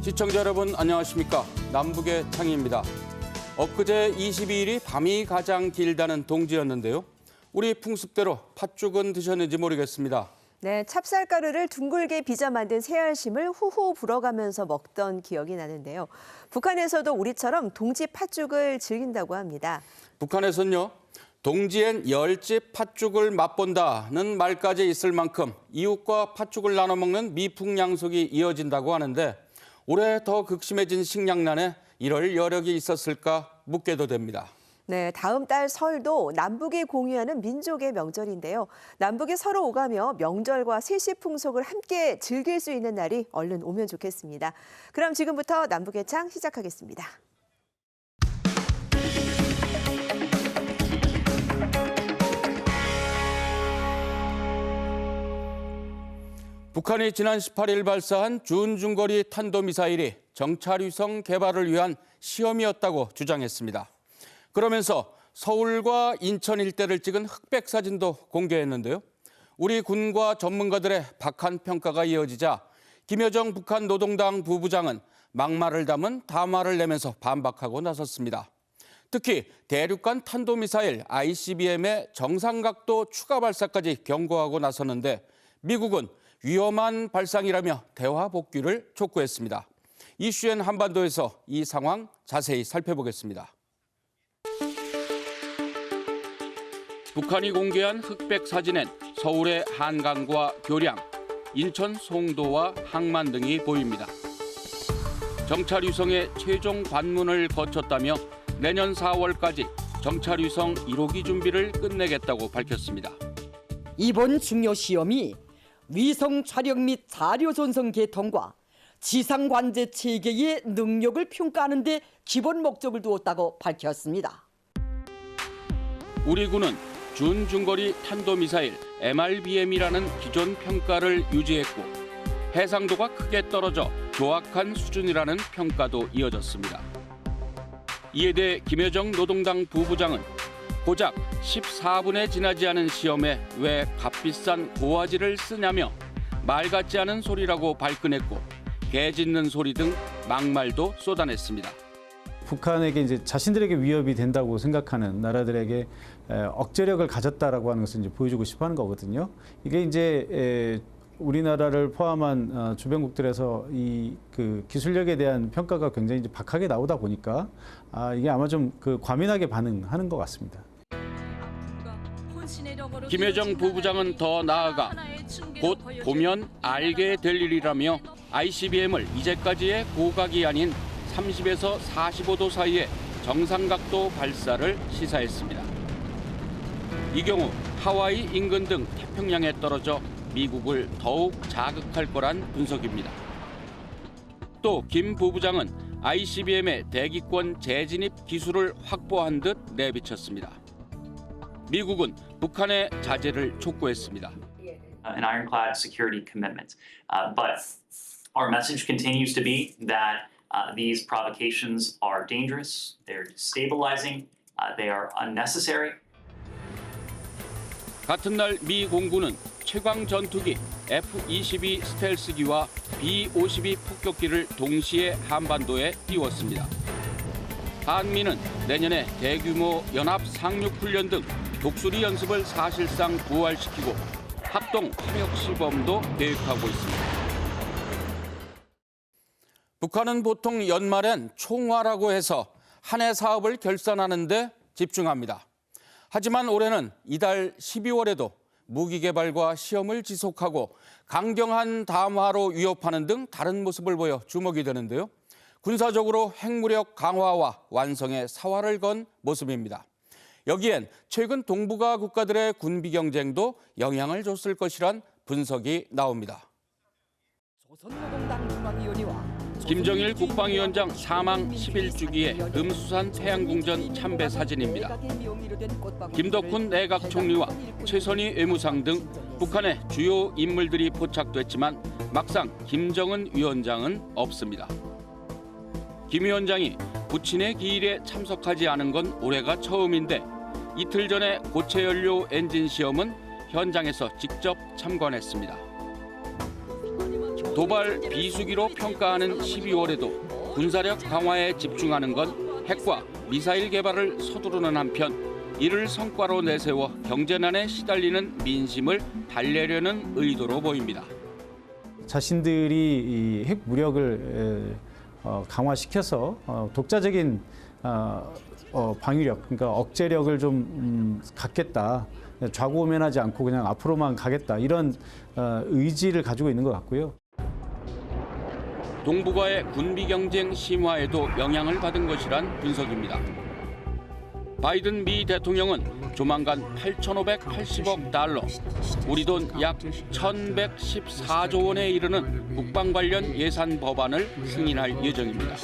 시청자 여러분 안녕하십니까. 남북의 창희입니다. 엊그제 22일이 밤이 가장 길다는 동지였는데요. 우리 풍습대로 팥죽은 드셨는지 모르겠습니다. 네, 찹쌀가루를 둥글게 빚어 만든 새알심을 후후 불어가면서 먹던 기억이 나는데요. 북한에서도 우리처럼 동지 팥죽을 즐긴다고 합니다. 북한에서는요. 동지엔 열집 팥죽을 맛본다는 말까지 있을 만큼 이웃과 팥죽을 나눠 먹는 미풍양속이 이어진다고 하는데 올해 더 극심해진 식량난에 이럴 여력이 있었을까 묻게도 됩니다. 네, 다음 달 설도 남북이 공유하는 민족의 명절인데요. 남북이 서로 오가며 명절과 세시풍속을 함께 즐길 수 있는 날이 얼른 오면 좋겠습니다. 그럼 지금부터 남북의 창 시작하겠습니다. 북한이 지난 18일 발사한 준중거리 탄도미사일이 정찰위성 개발을 위한 시험이었다고 주장했습니다. 그러면서 서울과 인천 일대를 찍은 흑백 사진도 공개했는데요. 우리 군과 전문가들의 박한 평가가 이어지자 김여정 북한 노동당 부부장은 막말을 담은 담화를 내면서 반박하고 나섰습니다. 특히 대륙간 탄도미사일 ICBM의 정상각도 추가 발사까지 경고하고 나섰는데 미국은 위험한 발상이라며 대화 복귀를 촉구했습니다. 이슈엔 한반도에서 이 상황 자세히 살펴보겠습니다. 북한이 공개한 흑백 사진엔 서울의 한강과 교량, 인천 송도와 항만 등이 보입니다. 정찰위성의 최종 관문을 거쳤다며 내년 4월까지 정찰위성 1호기 준비를 끝내겠다고 밝혔습니다. 이번 중요 시험이 위성 촬영 및 자료 전송 개통과 지상 관제 체계의 능력을 평가하는 데 기본 목적을 두었다고 밝혔습니다. 우리 군은 준중거리 탄도미사일 MRBM이라는 기존 평가를 유지했고 해상도가 크게 떨어져 조악한 수준이라는 평가도 이어졌습니다. 이에 대해 김여정 노동당 부부장은 고작 14분에 지나지 않은 시험에 왜 값비싼 고화질을 쓰냐며 말 같지 않은 소리라고 발끈했고 개 짖는 소리 등 막말도 쏟아냈습니다. 북한에게 이제 자신들에게 위협이 된다고 생각하는 나라들에게 억제력을 가졌다라고 하는 것을 이제 보여주고 싶어하는 거거든요. 이게 이제 우리나라를 포함한 주변국들에서 이 그 기술력에 대한 평가가 굉장히 이제 박하게 나오다 보니까 이게 아마 좀 그 과민하게 반응하는 것 같습니다. 김여정 부부장은 더 나아가 곧 보면 알게 될 일이라며 ICBM을 이제까지의 고각이 아닌 30에서 45도 사이의 정상각도 발사를 시사했습니다. 이 경우 하와이 인근 등 태평양에 떨어져 미국을 더욱 자극할 거란 분석입니다. 또 김 부부장은 ICBM의 대기권 재진입 기술을 확보한 듯 내비쳤습니다. 미국은 북한의 자제를 촉구했습니다. An ironclad security commitment, but our message continues to be that these provocations are dangerous, they're destabilizing, they are unnecessary. 같은 날 미 공군은 최강 전투기 F-22 스텔스기와 B-52 폭격기를 동시에 한반도에 띄웠습니다. 한미는 내년에 대규모 연합 상륙 훈련 등 독수리 연습을 사실상 부활시키고 합동 화력 시범도 계획하고 있습니다. 북한은 보통 연말엔 총화라고 해서 한 해 사업을 결산하는 데 집중합니다. 하지만 올해는 이달 12월에도 무기 개발과 시험을 지속하고 강경한 담화로 위협하는 등 다른 모습을 보여 주목이 되는데요. 군사적으로 핵무력 강화와 완성의 사활을 건 모습입니다. 여기엔 최근 동북아 국가들의 군비 경쟁도 영향을 줬을 것이란 분석이 나옵니다. 조선노동당 중앙위원회와 김정일 국방위원장 사망 11주기의 금수산 태양궁전 참배 사진입니다. 김덕훈 내각 총리와 최선희 외무상 등 북한의 주요 인물들이 포착됐지만 막상 김정은 위원장은 없습니다. 김 위원장이 부친의 기일에 참석하지 않은 건 올해가 처음인데 이틀 전에 고체 연료 엔진 시험은 현장에서 직접 참관했습니다. 도발 비수기로 평가하는 12월에도 군사력 강화에 집중하는 건 핵과 미사일 개발을 서두르는 한편 이를 성과로 내세워 경제난에 시달리는 민심을 달래려는 의도로 보입니다. 자신들이 이 핵 무력을 강화시켜서 독자적인 방위력, 그러니까 억제력을 좀 갖겠다. 좌고우면하지 않고 그냥 앞으로만 가겠다. 이런 의지를 가지고 있는 것 같고요. 동북아의 군비 경쟁 심화에도 영향을 받은 것이란 분석입니다. 바이든 미 대통령은 조만간 8,580억 달러, 우리 돈 약 1,114조 원에 이르는 국방 관련 예산 법안을 승인할 예정입니다.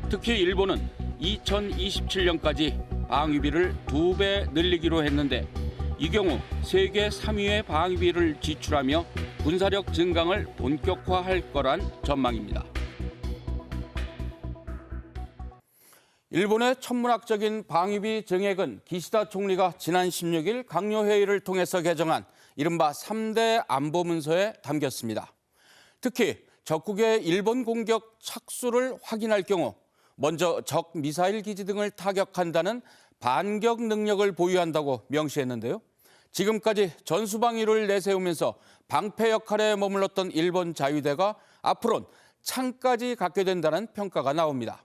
특히 일본은 2027년까지 방위비를 2배 늘리기로 했는데 이 경우 세계 3위의 방위비를 지출하며 군사력 증강을 본격화할 거란 전망입니다. 일본의 천문학적인 방위비 증액은 기시다 총리가 지난 16일 강요회의를 통해서 개정한 이른바 3대 안보문서에 담겼습니다. 특히 적국의 일본 공격 착수를 확인할 경우 먼저 적 미사일 기지 등을 타격한다는 반격 능력을 보유한다고 명시했는데요. 지금까지 전수방위를 내세우면서 방패 역할에 머물렀던 일본 자위대가 앞으로는 창까지 갖게 된다는 평가가 나옵니다.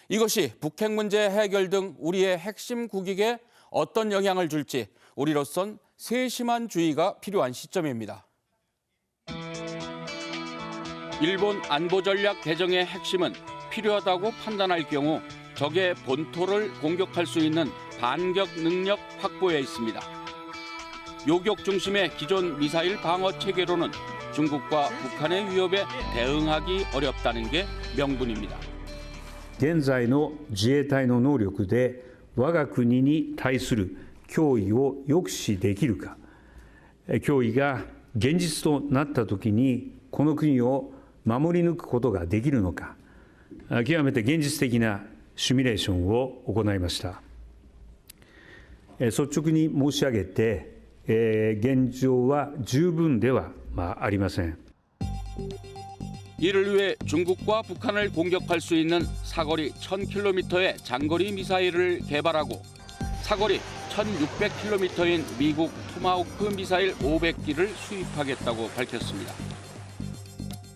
이것이 북핵 문제 해결 등 우리의 핵심 국익에 어떤 영향을 줄지 우리로선 세심한 주의가 필요한 시점입니다. 일본 안보 전략 개정의 핵심은 필요하다고 판단할 경우 적의 본토를 공격할 수 있는 반격 능력 확보에 있습니다. 요격 중심의 기존 미사일 방어 체계로는 중국과 북한의 위협에 대응하기 어렵다는 게 명분입니다. 現在の自衛隊の能力で我が国に対する脅威を抑止できるか、脅威が現実となったときにこの国を守り抜くことができるのか、極めて現実的なシミュレーションを行いました。率直に申し上げて、現状は十分ではありません。 이를 위해 중국과 북한을 공격할 수 있는 사거리 1,000km의 장거리 미사일을 개발하고 사거리 1,600km인 미국 토마호크 미사일 500기를 수입하겠다고 밝혔습니다.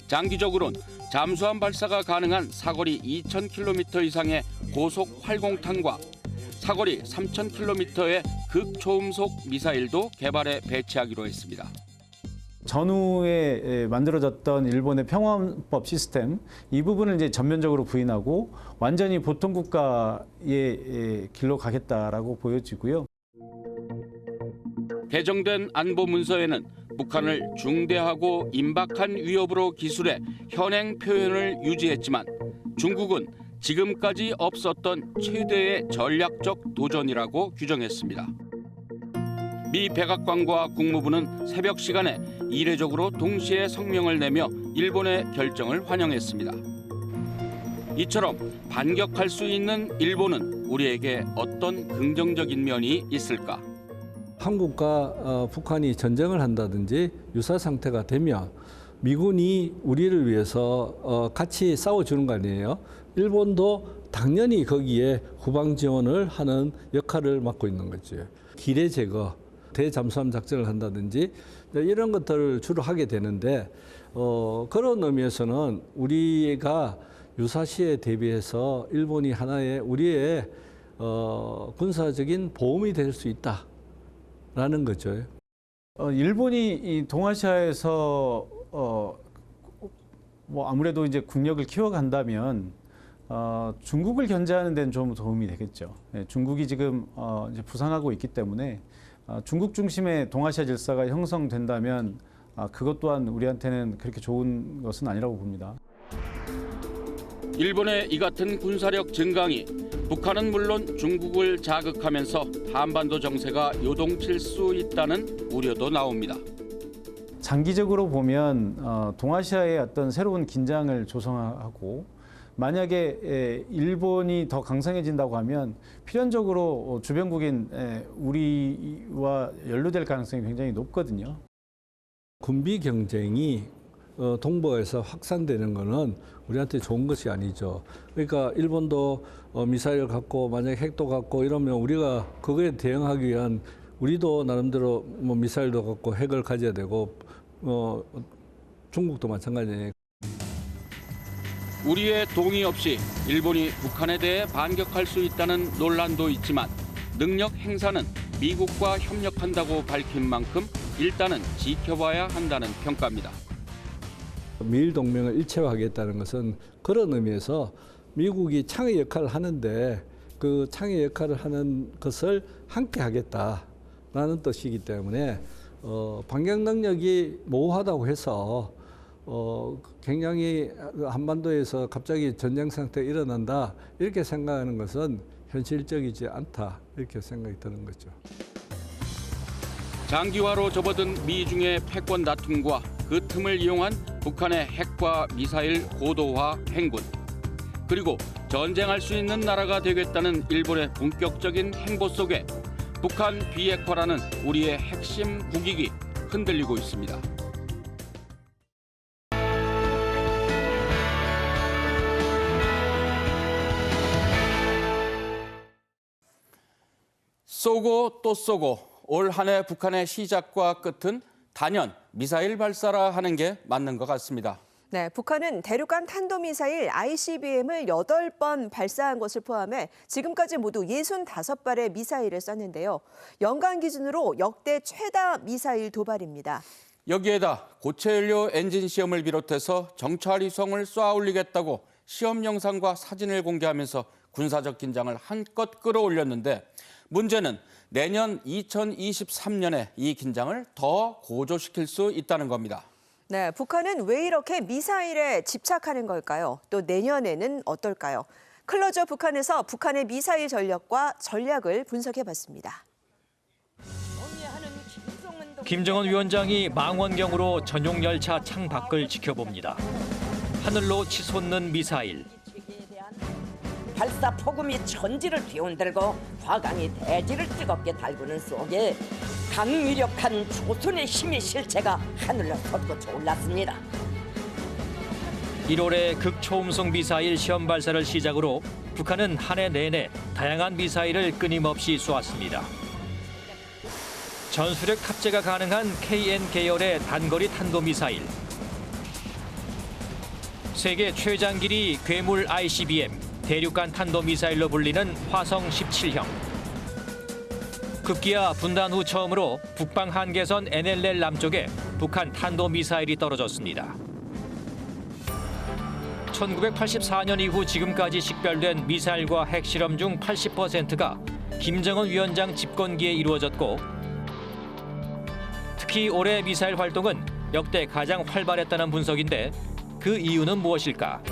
장기적으로는 잠수함 발사가 가능한 사거리 2,000km 이상의 고속 활공탄과 사거리 3,000km의 극초음속 미사일도 개발해 배치하기로 했습니다. 전후에 만들어졌던 일본의 평화법 시스템 이 부분을 이제 전면적으로 부인하고 완전히 보통 국가의 길로 가겠다라고 보여지고요. 개정된 안보 문서에는 북한을 중대하고 임박한 위협으로 기술해 현행 표현을 유지했지만 중국은 지금까지 없었던 최대의 전략적 도전이라고 규정했습니다. 미 백악관과 국무부는 새벽 시간에 이례적으로 동시에 성명을 내며 일본의 결정을 환영했습니다. 이처럼 반격할 수 있는 일본은 우리에게 어떤 긍정적인 면이 있을까? 한국과 북한이 전쟁을 한다든지 유사 상태가 되면 미군이 우리를 위해서 같이 싸워주는 거 아니에요? 일본도 당연히 거기에 후방 지원을 하는 역할을 맡고 있는 거죠. 기뢰 제거, 대잠수함 작전을 한다든지 이런 것들을 주로 하게 되는데 그런 의미에서는 우리가 유사시에 대비해서 일본이 하나의 우리의 군사적인 보험이 될 수 있다라는 거죠. 일본이 이 동아시아에서 뭐 아무래도 이제 국력을 키워간다면 중국을 견제하는 데는 좀 도움이 되겠죠. 중국이 지금 이제 부상하고 있기 때문에 중국 중심의 동아시아 질서가 형성된다면 그것 또한 우리한테는 그렇게 좋은 것은 아니라고 봅니다. 일본의 이 같은 군사력 증강이 북한은 물론 중국을 자극하면서 한반도 정세가 요동칠 수 있다는 우려도 나옵니다. 장기적으로 보면 동아시아의 어떤 새로운 긴장을 조성하고 만약에 일본이 더 강성해진다고 하면 필연적으로 주변국인 우리와 연루될 가능성이 굉장히 높거든요. 군비 경쟁이 동부에서 확산되는 것은 우리한테 좋은 것이 아니죠. 그러니까 일본도 미사일을 갖고 만약에 핵도 갖고 이러면 우리가 그거에 대응하기 위한 우리도 나름대로 뭐 미사일도 갖고 핵을 가져야 되고 중국도 마찬가지예요. 우리의 동의 없이 일본이 북한에 대해 반격할 수 있다는 논란도 있지만 능력 행사는 미국과 협력한다고 밝힌 만큼 일단은 지켜봐야 한다는 평가입니다. 미일 동맹을 일체화하겠다는 것은 그런 의미에서 미국이 창의 역할을 하는데 그 창의 역할을 하는 것을 함께 하겠다라는 뜻이기 때문에 반격 능력이 모호하다고 해서 굉장히 한반도에서 갑자기 전쟁 상태가 일어난다 이렇게 생각하는 것은 현실적이지 않다 이렇게 생각이 드는 거죠. 장기화로 접어든 미중의 패권 다툼과 그 틈을 이용한 북한의 핵과 미사일 고도화 행군, 그리고 전쟁할 수 있는 나라가 되겠다는 일본의 본격적인 행보 속에 북한 비핵화라는 우리의 핵심 국익이 흔들리고 있습니다. 쏘고 또 쏘고 올 한 해 북한의 시작과 끝은 단연 미사일 발사라 하는 게 맞는 것 같습니다. 네, 북한은 대륙간 탄도미사일 ICBM을 8번 발사한 것을 포함해 지금까지 모두 65발의 미사일을 쐈는데요. 연간 기준으로 역대 최다 미사일 도발입니다. 여기에다 고체 연료 엔진 시험을 비롯해서 정찰 위성을 쏘아 올리겠다고 시험 영상과 사진을 공개하면서 군사적 긴장을 한껏 끌어올렸는데 문제는 내년 2023년에 이 긴장을 더 고조시킬 수 있다는 겁니다. 네, 북한은 왜 이렇게 미사일에 집착하는 걸까요? 또 내년에는 어떨까요? 클로저 북한에서 북한의 미사일 전력과 전략을 분석해봤습니다. 김정은 위원장이 망원경으로 전용 열차 창 밖을 지켜봅니다. 하늘로 치솟는 미사일. 발사 폭음이 천지를 뒤흔들고 화강이 대지를 뜨겁게 달구는 속에 강위력한 조선의 힘의 실체가 하늘로 솟구쳐 올랐습니다. 1월에 극초음속 미사일 시험 발사를 시작으로 북한은 한 해 내내 다양한 미사일을 끊임없이 쏘았습니다. 전술핵 탑재가 가능한 KN 계열의 단거리 탄도미사일, 세계 최장 길이 괴물 ICBM, 대륙간 탄도미사일로 불리는 화성 17형. 급기야 분단 후 처음으로 북방 한계선 NLL 남쪽에 북한 탄도미사일이 떨어졌습니다. 1984년 이후 지금까지 식별된 미사일과 핵실험 중 80%가 김정은 위원장 집권기에 이루어졌고 특히 올해 미사일 활동은 역대 가장 활발했다는 분석인데 그 이유는 무엇일까?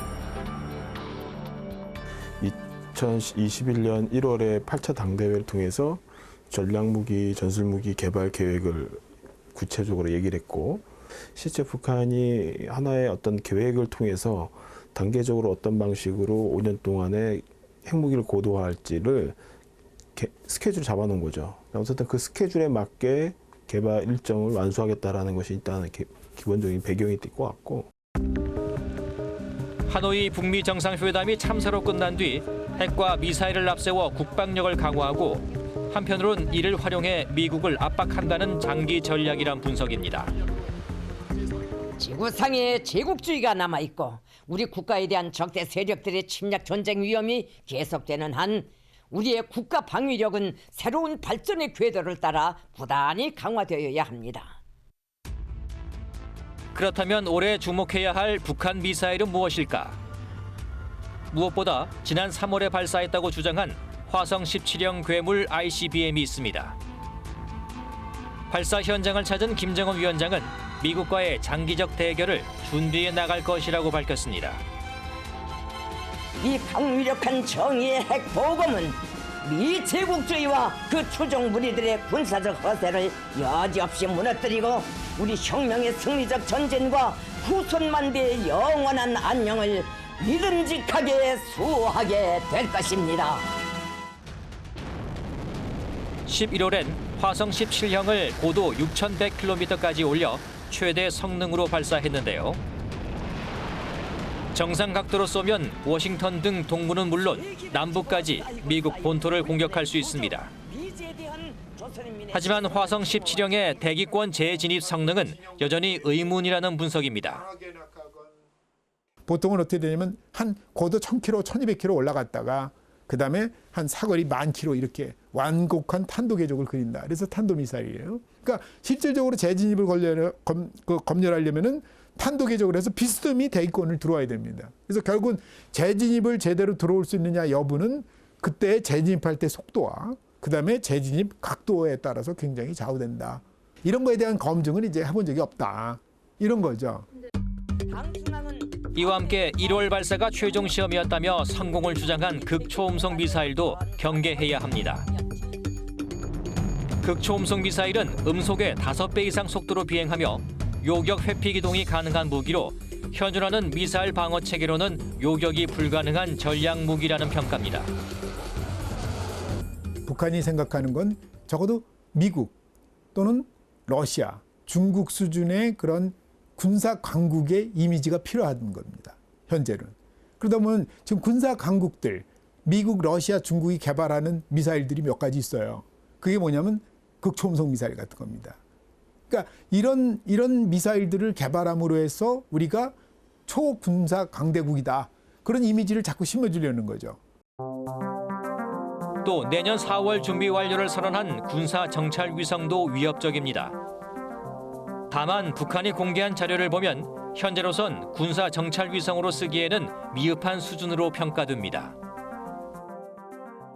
2021년 1월에 8차 당대회를 통해서 전략무기, 전술무기 개발 계획을 구체적으로 얘기를 했고 실제 북한이 하나의 어떤 계획을 통해서 단계적으로 어떤 방식으로 5년 동안에 핵무기를 고도화할지를 스케줄을 잡아놓은 거죠. 어쨌든 그 스케줄에 맞게 개발 일정을 완수하겠다라는 것이 일단 기본적인 배경이 될 것 같고. 하노이 북미 정상회담이 참사로 끝난 뒤 핵과 미사일을 앞세워 국방력을 강화하고 한편으론 이를 활용해 미국을 압박한다는 장기 전략이란 분석입니다. 지구상에 제국주의가 남아있고 우리 국가에 대한 적대 세력들의 침략 전쟁 위험이 계속되는 한 우리의 국가 방위력은 새로운 발전의 궤도를 따라 부단히 강화되어야 합니다. 그렇다면 올해 주목해야 할 북한 미사일은 무엇일까? 무엇보다 지난 3월에 발사했다고 주장한 화성 17형 괴물 ICBM이 있습니다. 발사 현장을 찾은 김정은 위원장은 미국과의 장기적 대결을 준비해 나갈 것이라고 밝혔습니다. 이 강위력한 정의의 핵보검은 미 제국주의와 그 추종 무리들의 군사적 허세를 여지없이 무너뜨리고 우리 혁명의 승리적 전쟁과 후손만대의 영원한 안녕을 믿음직하게 수호하게 될 것입니다. 11월엔 화성 17형을 고도 6,100km까지 올려 최대 성능으로 발사했는데요. 정상 각도로 쏘면 워싱턴 등 동부는 물론 남부까지 미국 본토를 공격할 수 있습니다. 하지만 화성 17형의 대기권 재진입 성능은 여전히 의문이라는 분석입니다. 보통은 어떻게 되냐면 한 고도 1000km, 1200km 올라갔다가 그다음에 한 사거리 10,000km 이렇게 완곡한 탄도 궤적을 그린다. 그래서 탄도미사일이에요. 그러니까 실질적으로 재진입을 검열하려면은 탄도 궤적을 해서 비스듬히 대기권을 들어와야 됩니다. 그래서 결국은 재진입을 제대로 들어올 수 있느냐 여부는 그때 재진입할 때 속도와 그다음에 재진입 각도에 따라서 굉장히 좌우된다. 이런 거에 대한 검증은 이제 해본 적이 없다. 이런 거죠. 이와 함께 1월 발사가 최종 시험이었다며 성공을 주장한 극초음속 미사일도 경계해야 합니다. 극초음속 미사일은 음속의 5배 이상 속도로 비행하며 요격 회피 기동이 가능한 무기로 현존하는 미사일 방어 체계로는 요격이 불가능한 전략 무기라는 평가입니다. 북한이 생각하는 건 적어도 미국 또는 러시아, 중국 수준의 그런 군사 강국의 이미지가 필요한 겁니다. 현재는. 그러다 보면 지금 군사 강국들, 미국, 러시아, 중국이 개발하는 미사일들이 몇 가지 있어요. 그게 뭐냐면 극초음속 미사일 같은 겁니다. 그러니까 이런 미사일들을 개발함으로 해서 우리가 초군사 강대국이다. 그런 이미지를 자꾸 심어주려는 거죠. 또 내년 4월 준비 완료를 선언한 군사 정찰 위성도 위협적입니다. 다만 북한이 공개한 자료를 보면 현재로선 군사 정찰 위성으로 쓰기에는 미흡한 수준으로 평가됩니다.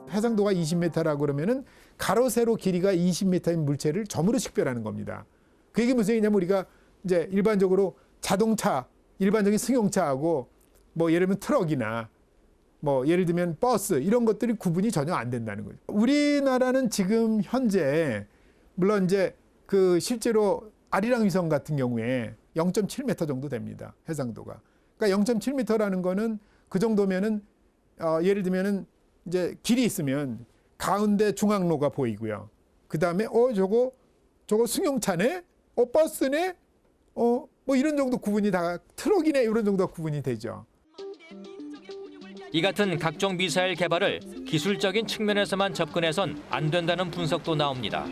해상도가 20m라고 그러면은 가로 세로 길이가 20m인 물체를 점으로 식별하는 겁니다. 그게 무슨 얘기냐면 우리가 이제 일반적으로 자동차, 일반적인 승용차하고 뭐 예를 들면 트럭이나 뭐 예를 들면 버스 이런 것들이 구분이 전혀 안 된다는 거죠. 우리나라는 지금 현재 물론 이제 그 실제로 아리랑 위성 같은 경우에 0.7m 정도 됩니다. 해상도가. 그러니까 0.7m라는 거는 그 정도면은 예를 들면은 이제 길이 있으면 가운데 중앙로가 보이고요. 그다음에 저거 승용차네? 버스네? 뭐 이런 정도 구분이 다 트럭이네 이런 정도 구분이 되죠. 이 같은 각종 미사일 개발을 기술적인 측면에서만 접근해선 안 된다는 분석도 나옵니다.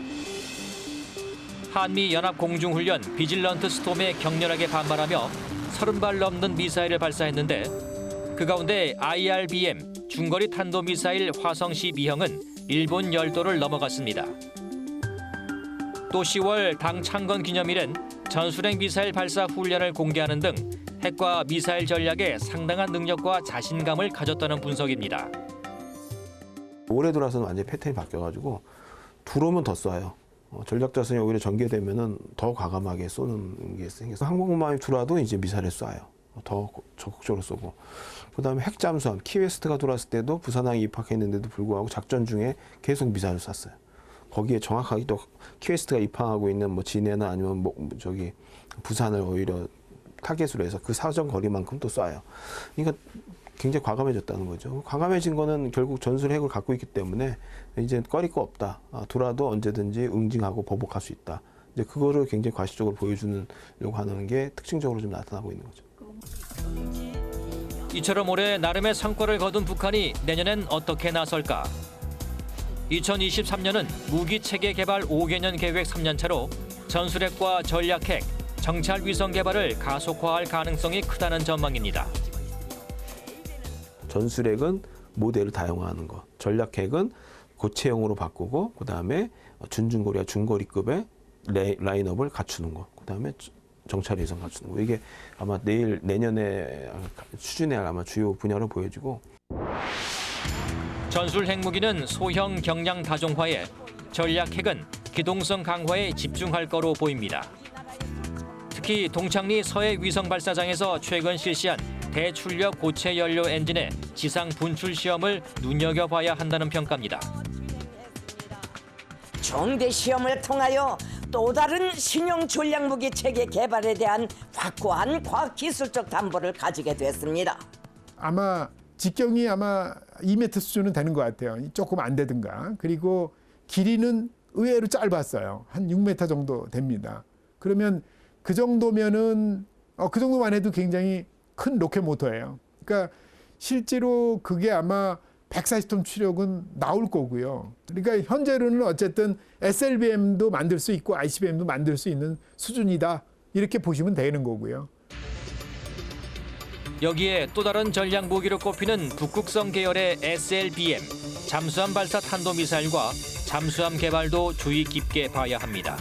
한미 연합 공중훈련 비질런트 스톰에 격렬하게 반발하며 30발 넘는 미사일을 발사했는데 그 가운데 IRBM 중거리 탄도미사일 화성 12형은 일본 열도를 넘어갔습니다. 또 10월 당 창건 기념일엔 전술핵 미사일 발사 훈련을 공개하는 등 핵과 미사일 전략에 상당한 능력과 자신감을 가졌다는 분석입니다. 올해 들어서는 완전히 패턴이 바뀌어가지고 들어오면 더 쏴요. 전략 자산이 오히려 전개되면은 더 과감하게 쏘는 게 생겨서 항공모함이 들어와도 이제 미사일을 쏴요. 더 적극적으로 쏘고. 그다음에 핵 잠수함 키웨스트가 들어왔을 때도 부산항에 입항했는데도 불구하고 작전 중에 계속 미사일을 쐈어요. 거기에 정확하게 또 키웨스트가 입항하고 있는 뭐 진해나 아니면 저기 부산을 오히려 타겟으로 해서 그 사정 거리만큼 또 쏴요. 그러니까 굉장히 과감해졌다는 거죠. 과감해진 거는 결국 전술 핵을 갖고 있기 때문에 이제 꺼릴 거 없다. 돌아도 언제든지 응징하고 보복할 수 있다. 이제 그거를 굉장히 과시적으로 보여주려고 하는 게 특징적으로 좀 나타나고 있는 거죠. 이처럼 올해 나름의 성과를 거둔 북한이 내년엔 어떻게 나설까? 2023년은 무기 체계 개발 5개년 계획 3년차로 전술핵과 전략핵, 정찰 위성 개발을 가속화할 가능성이 크다는 전망입니다. 전술핵은 모델을 다양화하는 것, 전략핵은 고체형으로 바꾸고 그다음에 준중거리와 중거리급의 라인업을 갖추는 것, 그다음에 정찰 위성 갖추는 것. 이게 아마 내년에 추진해야 할 아마 주요 분야로 보여지고. 전술 핵무기는 소형 경량 다종화에, 전략 핵은 기동성 강화에 집중할 거로 보입니다. 특히 동창리 서해 위성 발사장에서 최근 실시한 대출력 고체 연료 엔진의 지상 분출 시험을 눈여겨봐야 한다는 평가입니다. 정대 시험을 통하여 또 다른 신형 전략 무기 체계 개발에 대한 확고한 과학기술적 담보를 가지게 됐습니다. 아마 직경이 아마 2m 수준은 되는 것 같아요. 조금 안 되든가. 그리고 길이는 의외로 짧았어요. 한 6m 정도 됩니다. 그러면 그 정도면은 그 정도만 해도 굉장히 큰 로켓 모터예요. 그러니까 실제로 그게 아마 140톤 추력은 나올 거고요. 그러니까 현재로는 어쨌든 SLBM도 만들 수 있고 ICBM도 만들 수 있는 수준이다. 이렇게 보시면 되는 거고요. 여기에 또 다른 전략 무기로 꼽히는 북극성 계열의 SLBM, 잠수함 발사 탄도미사일과 잠수함 개발도 주의 깊게 봐야 합니다.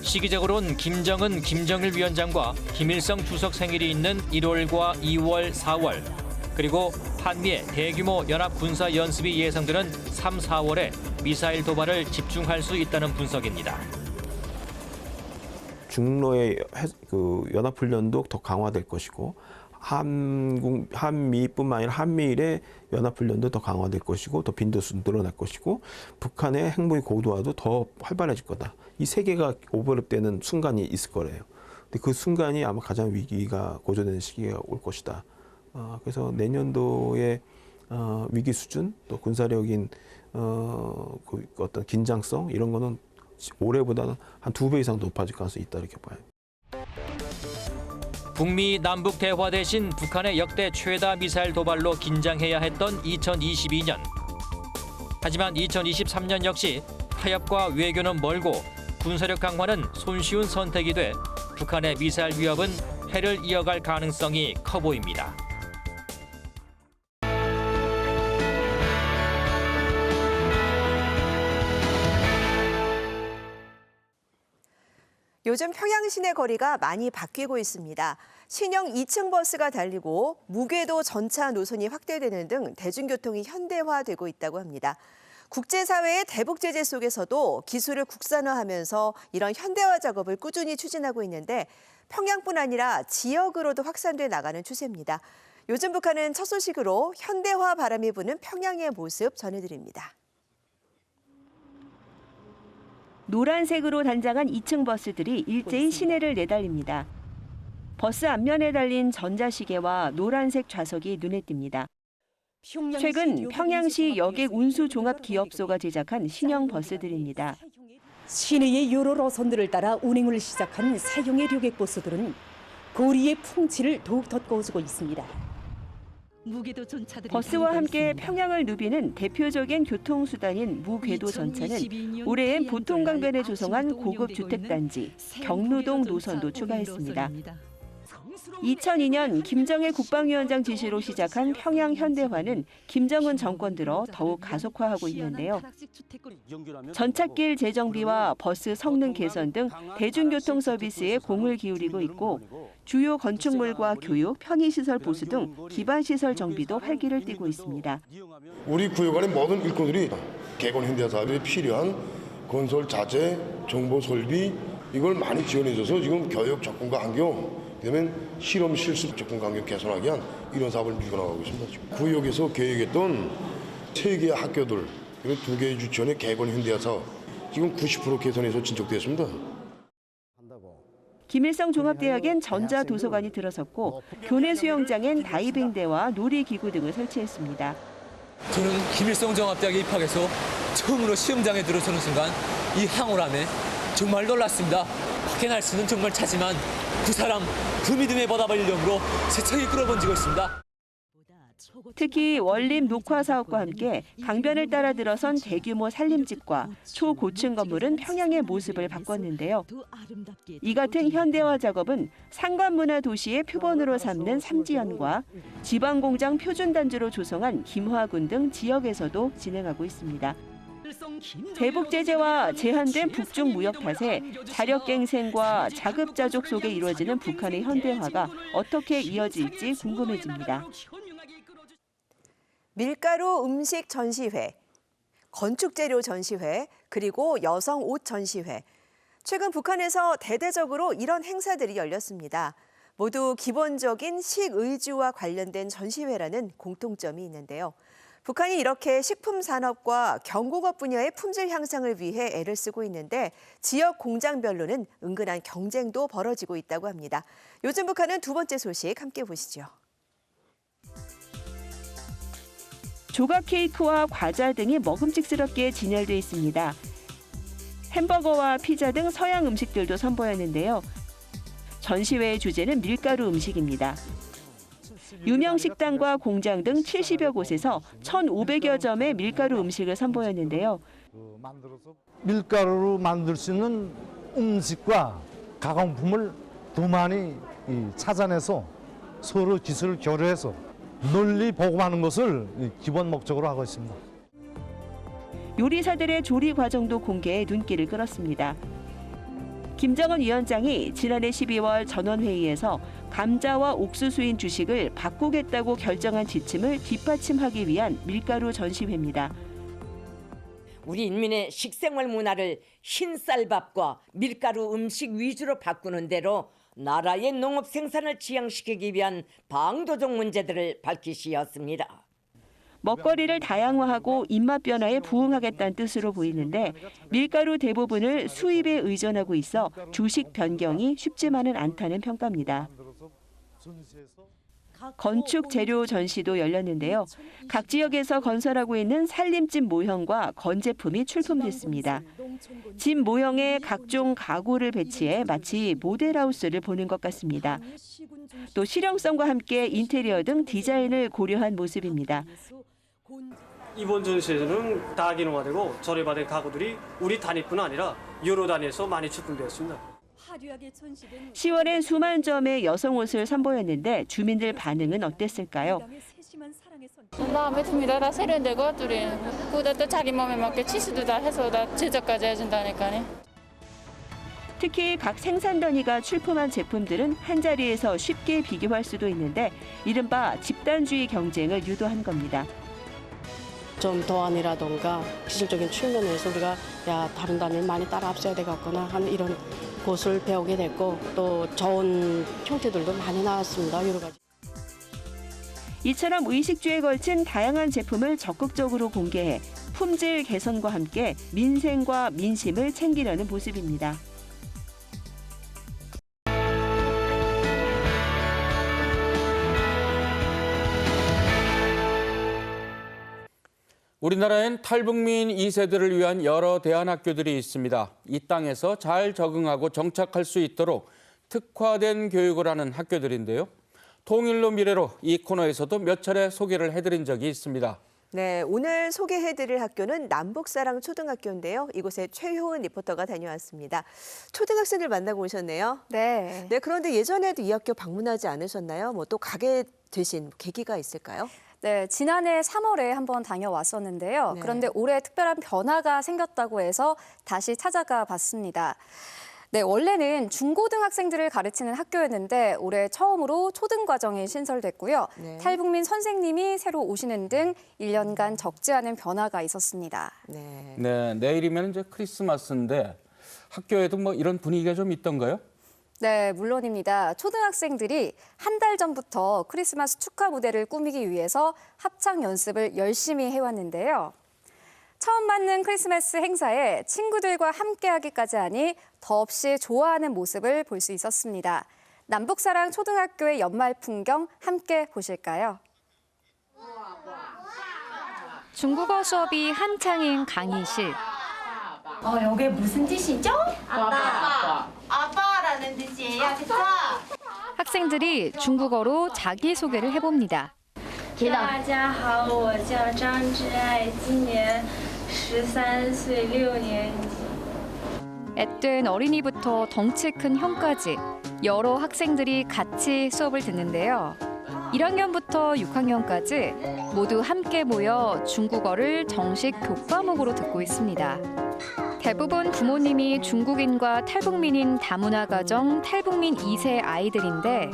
시기적으로는 김정은, 김정일 위원장과 김일성 주석 생일이 있는 1월과 2월, 4월, 그리고 한미의 대규모 연합 군사 연습이 예상되는 3, 4월에 미사일 도발을 집중할 수 있다는 분석입니다. 중로의 연합훈련도 더 강화될 것이고 한미뿐만 아니라 한미일의 연합훈련도 더 강화될 것이고 더 빈도수 늘어날 것이고 북한의 핵무기 고도화도 더 활발해질 거다. 이 세 개가 오버랩되는 순간이 있을 거래요. 근데 그 순간이 아마 가장 위기가 고조되는 시기가 올 것이다. 그래서 내년도의 위기 수준 또 군사력인 어떤 긴장성 이런 거는 올해보다는 한 2배 이상 높아질 가능성이 있다 이렇게 봐요. 북미 남북 대화 대신 북한의 역대 최다 미사일 도발로 긴장해야 했던 2022년. 하지만 2023년 역시 타협과 외교는 멀고 군사력 강화는 손쉬운 선택이 돼 북한의 미사일 위협은 해를 이어갈 가능성이 커 보입니다. 요즘 평양 시내 거리가 많이 바뀌고 있습니다. 신형 2층 버스가 달리고 무궤도 전차 노선이 확대되는 등 대중교통이 현대화되고 있다고 합니다. 국제사회의 대북 제재 속에서도 기술을 국산화하면서 이런 현대화 작업을 꾸준히 추진하고 있는데 평양뿐 아니라 지역으로도 확산돼 나가는 추세입니다. 요즘 북한은 첫 소식으로 현대화 바람이 부는 평양의 모습 전해드립니다. 노란색으로 단장한 2층 버스들이 일제히 시내를 내달립니다. 버스 앞면에 달린 전자시계와 노란색 좌석이 눈에 띕니다. 최근 평양시 여객 운수 종합 기업소가 제작한 신형 버스들입니다. 시내의 여러 노선들을 따라 운행을 시작한 새형의 료객버스들은 거리의 풍치를 더욱 돋궈주고 있습니다. 버스와 함께 평양을 누비는 대표적인 교통수단인 무궤도 전차는 올해엔 보통강변에 조성한 고급 주택단지 경루동 노선도 추가했습니다. 2002년 김정일 국방위원장 지시로 시작한 평양 현대화는 김정은 정권 들어 더욱 가속화하고 있는데요. 전찻길 재정비와 버스 성능 개선 등 대중교통 서비스에 공을 기울이고 있고 주요 건축물과 교육, 편의시설 보수 등 기반시설 정비도 활기를 띠고 있습니다. 우리 구역 안의 모든 일꾼들이 개건 현대화 사업에 필요한 건설 자재, 정보 설비 이걸 많이 지원해줘서 지금 교육 접근과 환경 그다음에 실험 실습 접근 환경 개선하기 위한 이런 사업을 밀고 나가고 있습니다. 지금. 구역에서 계획했던 3개의 학교들 그리고 2개의 유치원의 개건 현대화 사업 지금 90% 개선해서 진척됐습니다. 김일성 종합대학엔 전자도서관이 들어섰고 교내 수영장엔 다이빙대와 놀이기구 등을 설치했습니다. 저는 김일성 종합대학에 입학해서 처음으로 시험장에 들어서는 순간 이 황홀함에 정말 놀랐습니다. 밖에 날씨는 정말 차지만 그 사람, 그 믿음에 보답할 영으로 세차게 끌어번지고 있습니다. 특히 원림 녹화 사업과 함께 강변을 따라 들어선 대규모 산림집과 초고층 건물은 평양의 모습을 바꿨는데요. 이 같은 현대화 작업은 상관문화 도시의 표본으로 삼는 삼지연과 지방공장 표준단지로 조성한 김화군 등 지역에서도 진행하고 있습니다. 대북 제재와 제한된 북중 무역 탓에 자력갱생과 자급자족 속에 이루어지는 북한의 현대화가 어떻게 이어질지 궁금해집니다. 밀가루 음식 전시회, 건축재료 전시회, 그리고 여성 옷 전시회. 최근 북한에서 대대적으로 이런 행사들이 열렸습니다. 모두 기본적인 식의주와 관련된 전시회라는 공통점이 있는데요. 북한이 이렇게 식품 산업과 경공업 분야의 품질 향상을 위해 애를 쓰고 있는데 지역 공장별로는 은근한 경쟁도 벌어지고 있다고 합니다. 요즘 북한은 두 번째 소식 함께 보시죠. 조각 케이크와 과자 등이 먹음직스럽게 진열돼 있습니다. 햄버거와 피자 등 서양 음식들도 선보였는데요. 전시회의 주제는 밀가루 음식입니다. 유명 식당과 공장 등 70여 곳에서 1,500여 점의 밀가루 음식을 선보였는데요. 밀가루로 만들 수 있는 음식과 가공품을 더 많이 찾아내서 서로 기술을 교류해서 널리 보고하는 것을 기본 목적으로 하고 있습니다. 요리사들의 조리 과정도 공개해 눈길을 끌었습니다. 김정은 위원장이 지난해 12월 전원회의에서 감자와 옥수수인 주식을 바꾸겠다고 결정한 지침을 뒷받침하기 위한 밀가루 전시회입니다. 우리 인민의 식생활 문화를 흰쌀밥과 밀가루 음식 위주로 바꾸는 대로 나라의 농업 생산을 지향시키기 위한 방도적 문제들을 밝히시었습니다. 먹거리를 다양화하고 입맛 변화에 부응하겠다는 뜻으로 보이는데 밀가루 대부분을 수입에 의존하고 있어 주식 변경이 쉽지만은 않다는 평가입니다. 건축 재료 전시도 열렸는데요. 각 지역에서 건설하고 있는 살림집 모형과 건제품이 출품됐습니다. 집 모형에 각종 가구를 배치해 마치 모델하우스를 보는 것 같습니다. 또 실용성과 함께 인테리어 등 디자인을 고려한 모습입니다. 이번 전시회는 다기능화되고 조립화된 가구들이 우리 단위뿐 아니라 여러 단위에서 많이 출품되었습니다. 10월엔 수만 점의 여성 옷을 선보였는데 주민들 반응은 어땠을까요? 마음에 듭니다. 다 세련되고 것들이 그것도 자기 몸에 맞게 치수도 다 해서 다 제작까지 해준다니까요. 특히 각 생산 단위가 출품한 제품들은 한 자리에서 쉽게 비교할 수도 있는데 이른바 집단주의 경쟁을 유도한 겁니다. 좀 도안이라던가 기술적인 측면에서 우리가 다른 단위를 많이 따라 앞서야 되겠구나 하는 이런 곳을 배우게 됐고 또 좋은 형태들도 많이 나왔습니다. 여러 가지. 이처럼 의식주에 걸친 다양한 제품을 적극적으로 공개해 품질 개선과 함께 민생과 민심을 챙기려는 모습입니다. 우리나라엔 탈북민 2세들을 위한 여러 대안학교들이 있습니다. 이 땅에서 잘 적응하고 정착할 수 있도록 특화된 교육을 하는 학교들인데요. 통일로 미래로 이 코너에서도 몇 차례 소개를 해드린 적이 있습니다. 네, 오늘 소개해드릴 학교는 남북사랑 초등학교인데요. 이곳에 최효은 리포터가 다녀왔습니다. 초등학생들 만나고 오셨네요. 네. 네, 그런데 예전에도 이 학교 방문하지 않으셨나요? 뭐 또 가게 되신 계기가 있을까요? 네, 지난해 3월에 한번 다녀왔었는데요. 네. 그런데 올해 특별한 변화가 생겼다고 해서 다시 찾아가 봤습니다. 네, 원래는 중고등학생들을 가르치는 학교였는데 올해 처음으로 초등과정이 신설됐고요. 네. 탈북민 선생님이 새로 오시는 등 1년간 적지 않은 변화가 있었습니다. 네. 네, 내일이면 이제 크리스마스인데 학교에도 뭐 이런 분위기가 좀 있던가요? 네, 물론입니다. 초등학생들이 한 달 전부터 크리스마스 축하 무대를 꾸미기 위해서 합창 연습을 열심히 해왔는데요. 처음 맞는 크리스마스 행사에 친구들과 함께하기까지 하니 더없이 좋아하는 모습을 볼 수 있었습니다. 남북사랑 초등학교의 연말 풍경 함께 보실까요? 중국어 수업이 한창인 강의실. 여기 무슨 뜻이죠? 아빠라는 뜻이에요. 그쵸? 학생들이 중국어로 자기소개를 해봅니다. 大家好，我叫张志爱，今年13岁6年级。 앳된 어린이부터 덩치 큰 형까지 여러 학생들이 같이 수업을 듣는데요. 1학년부터 6학년까지 모두 함께 모여 중국어를 정식 교과목으로 듣고 있습니다. 대부분 부모님이 중국인과 탈북민인 다문화 가정 탈북민 2세 아이들인데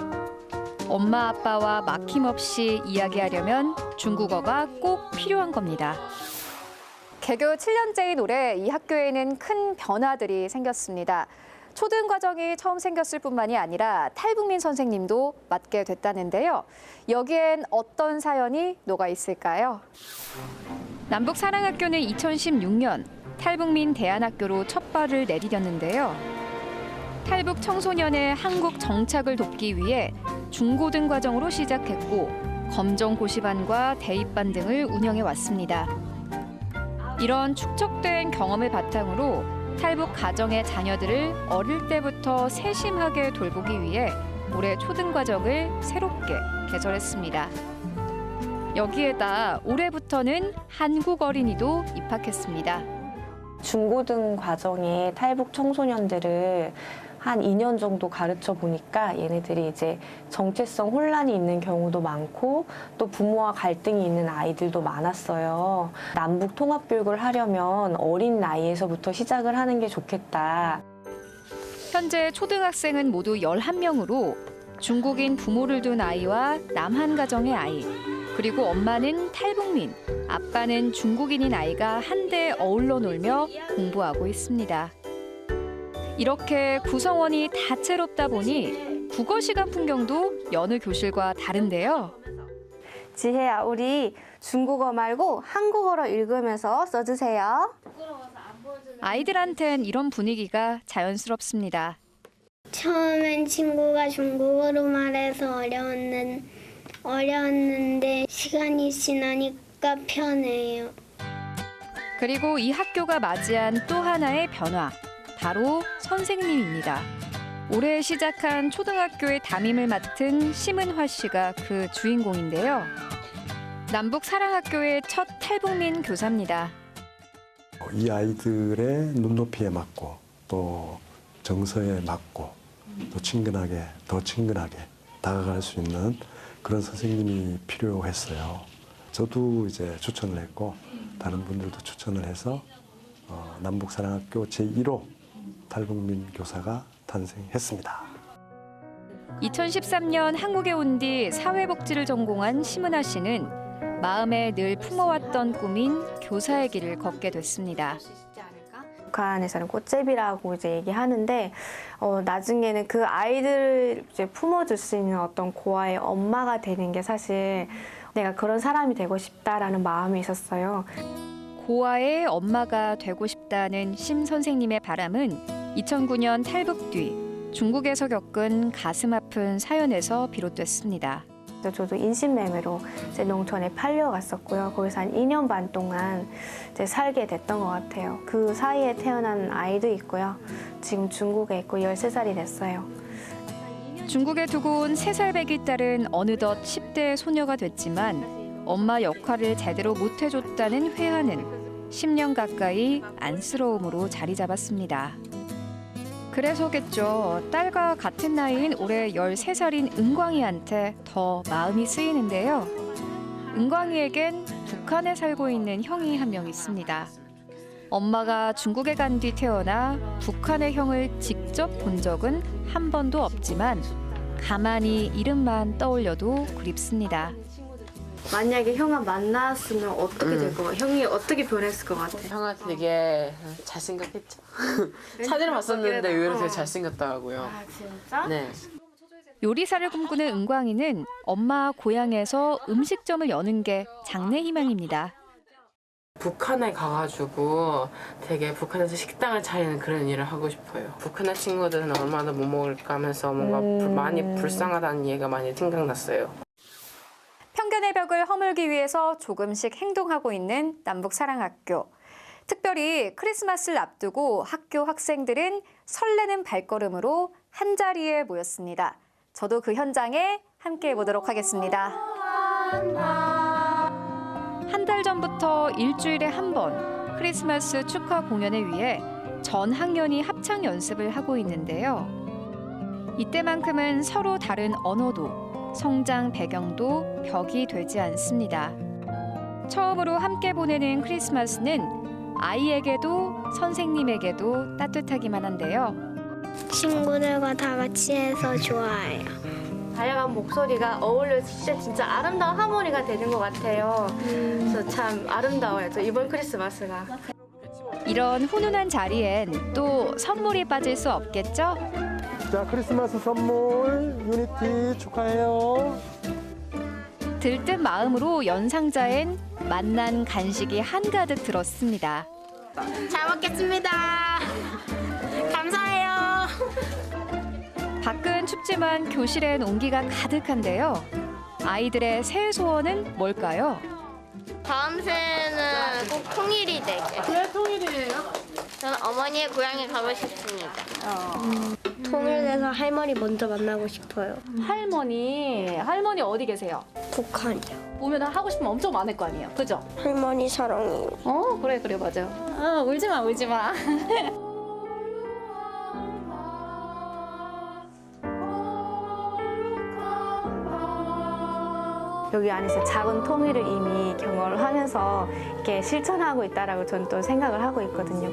엄마 아빠와 막힘없이 이야기하려면 중국어가 꼭 필요한 겁니다. 개교 7년째인 올해 이 학교에는 큰 변화들이 생겼습니다. 초등과정이 처음 생겼을 뿐만이 아니라 탈북민 선생님도 맡게 됐다는데요. 여기엔 어떤 사연이 녹아 있을까요? 남북사랑학교는 2016년 탈북민 대안학교로 첫 발을 내디뎠는데요. 탈북 청소년의 한국 정착을 돕기 위해 중고등 과정으로 시작했고 검정 고시반과 대입반 등을 운영해 왔습니다. 이런 축적된 경험을 바탕으로 탈북 가정의 자녀들을 어릴 때부터 세심하게 돌보기 위해 올해 초등과정을 새롭게 개설했습니다. 여기에다 올해부터는 한국 어린이도 입학했습니다. 중고등 과정에 탈북 청소년들을 한 2년 정도 가르쳐 보니까 얘네들이 이제 정체성 혼란이 있는 경우도 많고 또 부모와 갈등이 있는 아이들도 많았어요. 남북 통합 교육을 하려면 어린 나이에서부터 시작을 하는 게 좋겠다. 현재 초등학생은 모두 11명으로 중국인 부모를 둔 아이와 남한 가정의 아이, 그리고 엄마는 탈북민, 아빠는 중국인인 아이가 한데 어울러 놀며 공부하고 있습니다. 이렇게 구성원이 다채롭다 보니 국어 시간 풍경도 여느 교실과 다른데요. 지혜야, 우리 중국어 말고 한국어로 읽으면서 써주세요. 아이들한텐 이런 분위기가 자연스럽습니다. 처음엔 친구가 중국어로 말해서 어려웠는데 시간이 지나니까 편해요. 그리고 이 학교가 맞이한 또 하나의 변화, 바로 선생님입니다. 올해 시작한 초등학교의 담임을 맡은 심은화 씨가 그 주인공인데요. 남북 사랑학교의 첫 탈북민 교사입니다. 이 아이들의 눈높이에 맞고 또 정서에 맞고 또 더 친근하게 다가갈 수 있는 그런 선생님이 필요했어요. 저도 이제 추천을 했고 다른 분들도 추천을 해서 남북사랑학교 제1호 탈북민 교사가 탄생했습니다. 2013년 한국에 온 뒤 사회복지를 전공한 심은하 씨는 마음에 늘 품어왔던 꿈인 교사의 길을 걷게 됐습니다. 북한에서는 꽃제비라고 이제 얘기하는데 나중에는 그 아이들을 이제 품어줄 수 있는 어떤 고아의 엄마가 되는 게 사실 내가 그런 사람이 되고 싶다라는 마음이 있었어요. 고아의 엄마가 되고 싶다는 심 선생님의 바람은 2009년 탈북 뒤 중국에서 겪은 가슴 아픈 사연에서 비롯됐습니다. 저도 인신매매로 이제 농촌에 팔려갔었고요. 거기서 한 2년 반 동안 이제 살게 됐던 것 같아요. 그 사이에 태어난 아이도 있고요. 지금 중국에 있고 13살이 됐어요. 중국에 두고 온 3살 배기 딸은 어느덧 10대 소녀가 됐지만 엄마 역할을 제대로 못해줬다는 회한은 10년 가까이 안쓰러움으로 자리 잡았습니다. 그래서겠죠. 딸과 같은 나이인 올해 13살인 은광이한테 더 마음이 쓰이는데요. 은광이에겐 북한에 살고 있는 형이 한 명 있습니다. 엄마가 중국에 간 뒤 태어나 북한의 형을 직접 본 적은 한 번도 없지만 가만히 이름만 떠올려도 그립습니다. 만약에 형아 만났으면 어떻게 될 것 같아? 형이 어떻게 변했을 것 같아? 형한테 되게 잘생겼겠죠. 사진을 봤었는데 의외로 되게 잘생겼더라고요. 아, 진짜? 네. 요리사를 꿈꾸는 은광이는 엄마 고향에서 음식점을 여는 게 장래 희망입니다. 북한에 가가지고 되게 북한에서 식당을 차리는 그런 일을 하고 싶어요. 북한의 친구들은 얼마나 못 먹을까 하면서 뭔가 많이 불쌍하다는 얘기가 많이 생각났어요. 편견의 벽을 허물기 위해서 조금씩 행동하고 있는 남북사랑학교. 특별히 크리스마스를 앞두고 학교 학생들은 설레는 발걸음으로 한자리에 모였습니다. 저도 그 현장에 함께해 보도록 하겠습니다. 한 달 전부터 일주일에 한 번 크리스마스 축하 공연을 위해 전 학년이 합창 연습을 하고 있는데요. 이때만큼은 서로 다른 언어도 성장 배경도 벽이 되지 않습니다. 처음으로 함께 보내는 크리스마스는 아이에게도 선생님에게도 따뜻하기만 한데요. 친구들과 다 같이 해서 좋아해요. 다양한 목소리가 어울렸을 때 진짜 아름다운 하모니가 되는 것 같아요. 그래서 참 아름다워요. 저 이번 크리스마스가. 이런 훈훈한 자리엔 또 선물이 빠질 수 없겠죠? 자, 크리스마스 선물 유니티 축하해요. 들뜬 마음으로 연상자엔 맛난 간식이 한가득 들었습니다. 잘 먹겠습니다. 감사해요. 밖은 춥지만 교실엔 온기가 가득한데요. 아이들의 새해 소원은 뭘까요? 다음 새해는 꼭 통일이 되게. 왜 통일이에요? 저는 어머니의 고향에 가고 싶습니다. 통일돼서 할머니 먼저 만나고 싶어요. 할머니 어디 계세요? 북한이요. 보면 하고 싶으면 엄청 많을 거 아니에요, 그죠? 할머니 사랑해요. 그래 맞아요. 울지 마. 여기 안에서 작은 통일을 이미 경험을 하면서 이렇게 실천하고 있다라고 저는 또 생각을 하고 있거든요.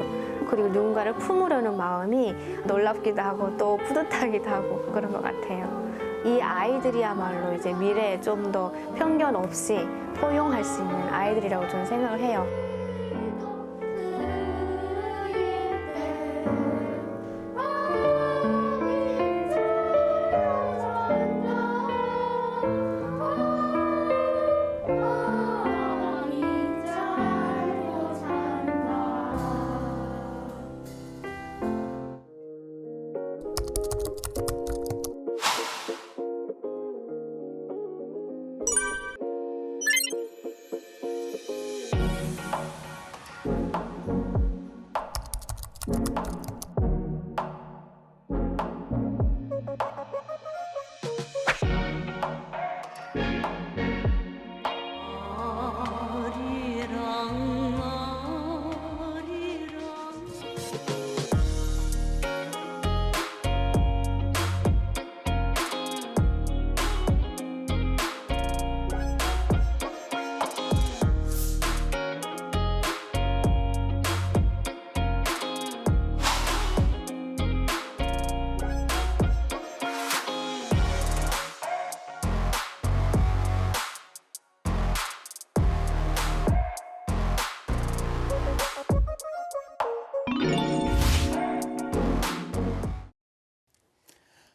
그리고 누군가를 품으려는 마음이 놀랍기도 하고 또 뿌듯하기도 하고 그런 것 같아요. 이 아이들이야말로 이제 미래에 좀 더 편견 없이 포용할 수 있는 아이들이라고 저는 생각을 해요.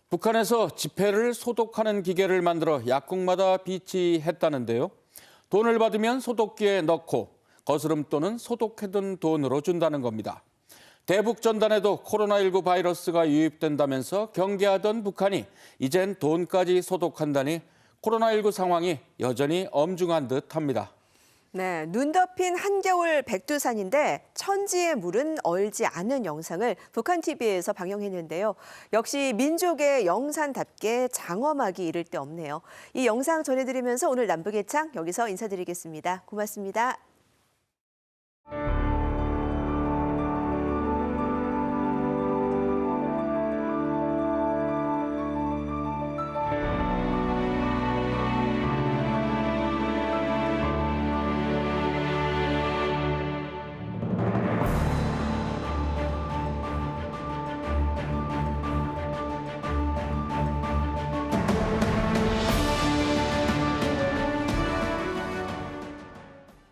북한에서 지폐를 소독하는 기계를 만들어 약국마다 비치했다는데요. 돈을 받으면 소독기에 넣고 거스름 또는 소독해둔 돈으로 준다는 겁니다. 대북 전단에도 코로나19 바이러스가 유입된다면서 경계하던 북한이 이젠 돈까지 소독한다니 코로나19 상황이 여전히 엄중한 듯합니다. 네, 눈 덮인 한겨울 백두산인데 천지의 물은 얼지 않는 영상을 북한 TV에서 방영했는데요. 역시 민족의 영산답게 장엄하기 이를 데 없네요. 이 영상 전해드리면서 오늘 남북의 창 여기서 인사드리겠습니다. 고맙습니다.